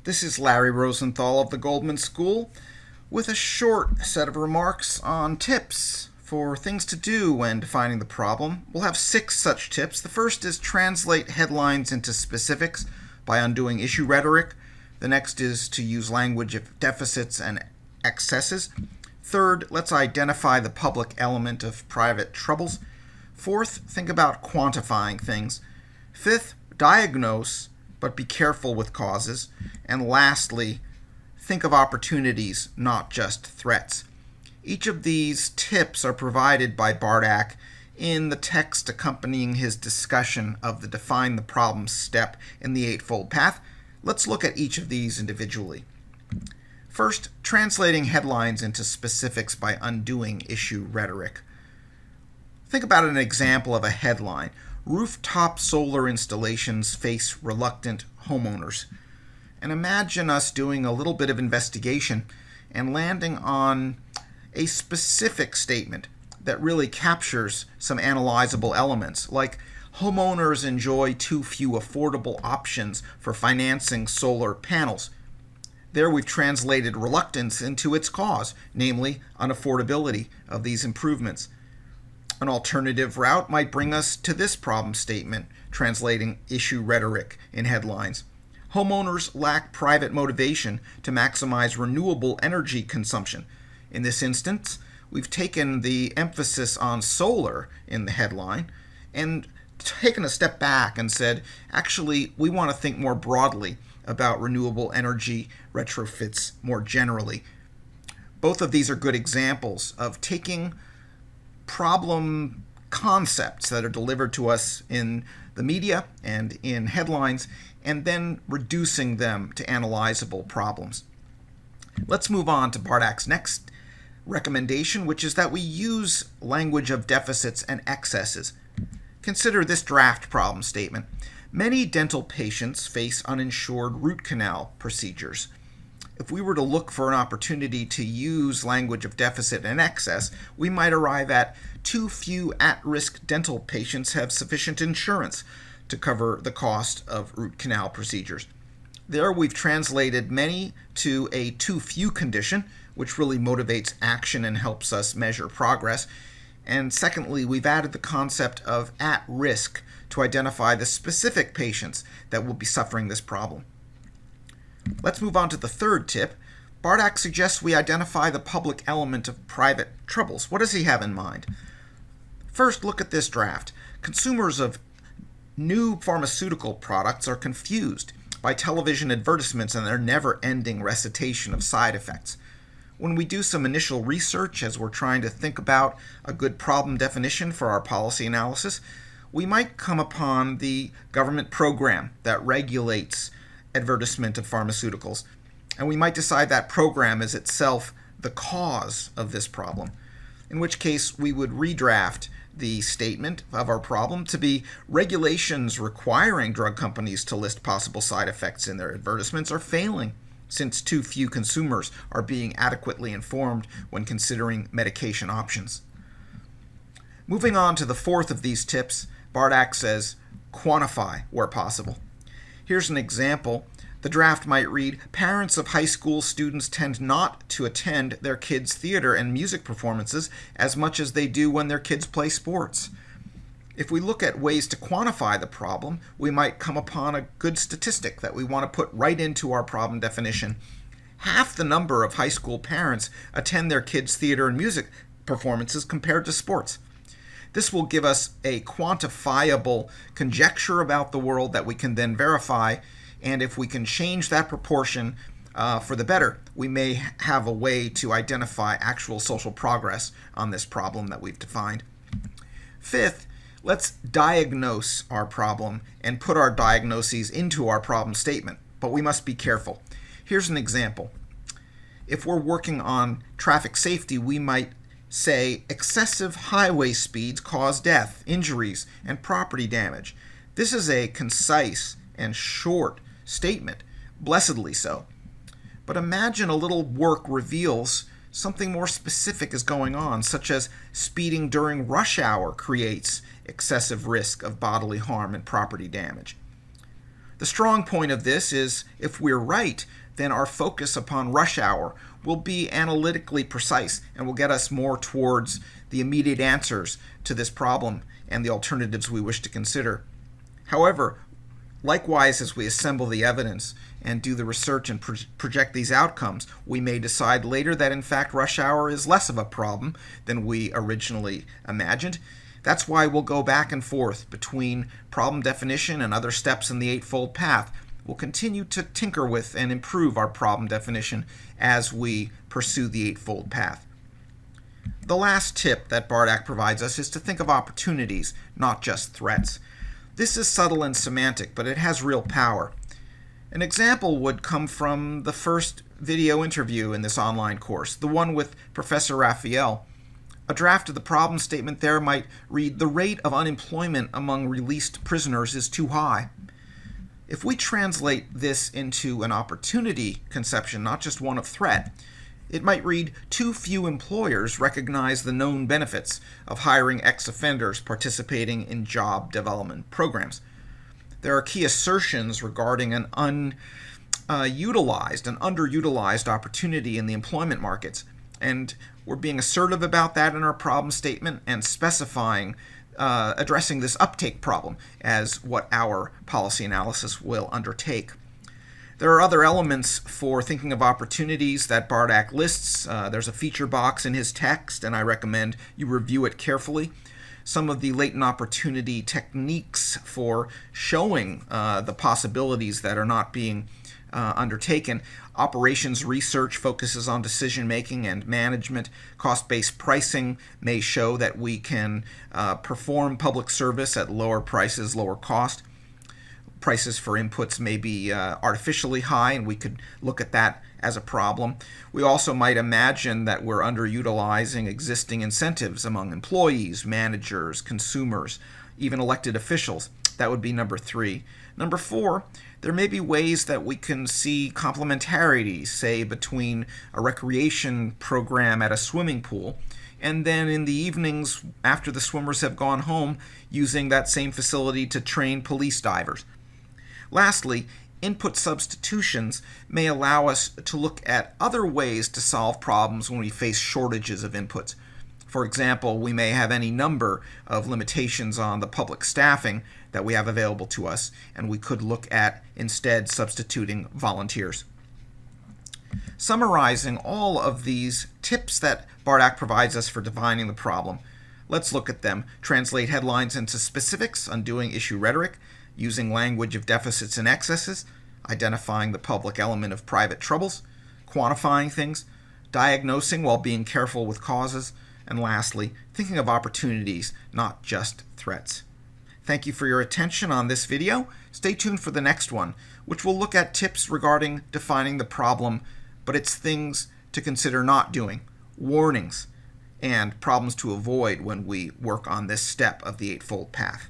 This is Larry Rosenthal of the Goldman School with a short set of remarks on tips for things to do when defining the problem. We'll have 6 such tips. The first is translate headlines into specifics by undoing issue rhetoric. The next is to use language of deficits and excesses. Third, let's identify the public element of private troubles. Fourth, think about quantifying things. Fifth, diagnose, but be careful with causes. And lastly, think of opportunities, not just threats. Each of these tips are provided by Bardak in the text accompanying his discussion of the Define the Problem step in the Eightfold Path. Let's look at each of these individually. First, translating headlines into specifics by undoing issue rhetoric. Think about an example of a headline. Rooftop solar installations face reluctant homeowners. And imagine us doing a little bit of investigation and landing on a specific statement that really captures some analyzable elements, like homeowners enjoy too few affordable options for financing solar panels. There we've translated reluctance into its cause, namely unaffordability of these improvements. An alternative route might bring us to this problem statement, translating issue rhetoric in headlines. Homeowners lack private motivation to maximize renewable energy consumption. In this instance, we've taken the emphasis on solar in the headline and taken a step back and said, actually, we want to think more broadly about renewable energy retrofits more generally. Both of these are good examples of taking problem concepts that are delivered to us in the media and in headlines, and then reducing them to analyzable problems. Let's move on to Bardak's next recommendation, which is that we use language of deficits and excesses. Consider this draft problem statement. Many dental patients face uninsured root canal procedures. If we were to look for an opportunity to use language of deficit and excess, we might arrive at too few at-risk dental patients have sufficient insurance to cover the cost of root canal procedures. There we've translated many to a too few condition, which really motivates action and helps us measure progress. And secondly, we've added the concept of at risk to identify the specific patients that will be suffering this problem. Let's move on to the third tip. Bardak suggests we identify the public element of private troubles. What does he have in mind? First, look at this draft. Consumers of new pharmaceutical products are confused by television advertisements and their never-ending recitation of side effects. When we do some initial research as we're trying to think about a good problem definition for our policy analysis, we might come upon the government program that regulates advertisement of pharmaceuticals, and we might decide that program is itself the cause of this problem, in which case we would redraft the statement of our problem to be regulations requiring drug companies to list possible side effects in their advertisements are failing, since too few consumers are being adequately informed when considering medication options. Moving on to the fourth of these tips, Bardak says, quantify where possible. Here's an example. The draft might read, parents of high school students tend not to attend their kids' theater and music performances as much as they do when their kids play sports. If we look at ways to quantify the problem, we might come upon a good statistic that we want to put right into our problem definition. Half the number of high school parents attend their kids' theater and music performances compared to sports. This will give us a quantifiable conjecture about the world that we can then verify, and if we can change that proportion for the better, we may have a way to identify actual social progress on this problem that we've defined. Fifth, let's diagnose our problem and put our diagnoses into our problem statement, but we must be careful. Here's an example. If we're working on traffic safety, we might say excessive highway speeds cause death, injuries, and property damage. This is a concise and short statement, blessedly so. But imagine a little work reveals something more specific is going on, such as speeding during rush hour creates excessive risk of bodily harm and property damage. The strong point of this is if we're right, then our focus upon rush hour will be analytically precise and will get us more towards the immediate answers to this problem and the alternatives we wish to consider. However, likewise, as we assemble the evidence and do the research and project these outcomes, we may decide later that in fact rush hour is less of a problem than we originally imagined. That's why we'll go back and forth between problem definition and other steps in the Eightfold Path. We'll continue to tinker with and improve our problem definition as we pursue the Eightfold Path. The last tip that Bardak provides us is to think of opportunities, not just threats. This is subtle and semantic, but it has real power. An example would come from the first video interview in this online course, the one with Professor Raphael. A draft of the problem statement there might read, "The rate of unemployment among released prisoners is too high." If we translate this into an opportunity conception, not just one of threat, it might read, "Too few employers recognize the known benefits of hiring ex-offenders participating in job development programs." There are key assertions regarding an underutilized opportunity in the employment markets, and we're being assertive about that in our problem statement and specifying addressing this uptake problem as what our policy analysis will undertake. There are other elements for thinking of opportunities that Bardak lists. There's a feature box in his text, and I recommend you review it carefully. Some of the latent opportunity techniques for showing the possibilities that are not being undertaken. Operations research focuses on decision-making and management. Cost-based pricing may show that we can perform public service at lower prices, lower cost. Prices for inputs may be artificially high, and we could look at that as a problem. We also might imagine that we're underutilizing existing incentives among employees, managers, consumers, even elected officials. That would be number 3. Number 4, there may be ways that we can see complementarity, say between a recreation program at a swimming pool and then in the evenings after the swimmers have gone home using that same facility to train police divers. Lastly, input substitutions may allow us to look at other ways to solve problems when we face shortages of inputs. For example, we may have any number of limitations on the public staffing that we have available to us, and we could look at instead substituting volunteers. Summarizing all of these tips that Bardak provides us for defining the problem, let's look at them. Translate headlines into specifics, undoing issue rhetoric, using language of deficits and excesses, identifying the public element of private troubles, quantifying things, diagnosing while being careful with causes, and lastly, thinking of opportunities, not just threats. Thank you for your attention on this video. Stay tuned for the next one, which will look at tips regarding defining the problem, but it's things to consider not doing, warnings, and problems to avoid when we work on this step of the Eightfold Path.